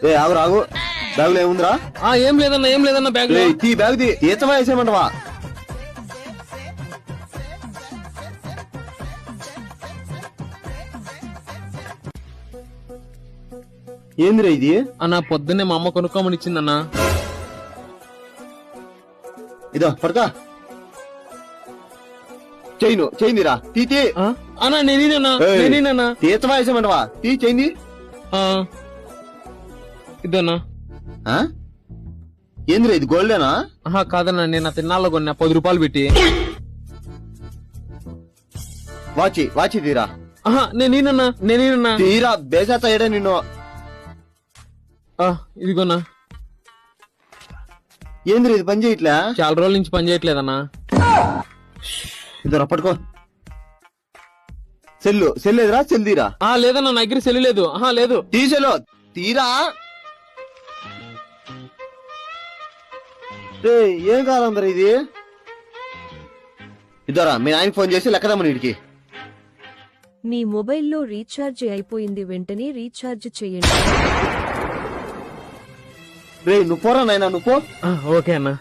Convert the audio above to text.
ఏ ఆగు రాగు, బ్యాగ్ లో ఏముందిరా? ఏం లేదన్నా బ్యాగ్ లో. తీ బ్యాగ్ తీ, ఈతమా వేసేయమంటవా? ఏందిరా ఇది? అన్నా పొద్దున్నే మా అమ్మ కొనుక్కోమని ఇచ్చిందన్నా. ఇదో పడతా చైందిరా, తీ అన్నా నేనేనన్నా. ఈతమా వేసేయమంటవా? తీ చైంది. ఇదన్నా. ఏందిరా ఇది, గోల్డేనా? కాదన్నా, నేను తిన్నాళ్ళ కొన్నా 10 రూపాయలు పెట్టి. వాచి తీరా. నేనేనన్నా. తీరా, బేసాత ఏడా నిన్ను. ఇదిగోన్నా. ఏందిరా ఇది, పని చేయట్లే? చాలా రోజుల నుంచి పని చేయట్లేదన్నా. ఇద్దరు పట్టుకో. సెల్ ఎదురా, సెల్ తీరా. లేదన్నా, నా దగ్గర సెల్ లేదు. లేదు. తీసెలో తీరా. ఏం కాదందరు ఇది? ఇద్దరా మీ ఆయనకి ఫోన్ చేసి లెక్కదమ్మని వీడికి. మీ మొబైల్లో రీఛార్జ్ అయిపోయింది, వెంటనే రీఛార్జ్ చేయండి. నువ్వు పోరా నాయనా, నువ్వు పో. ఓకే అన్నా.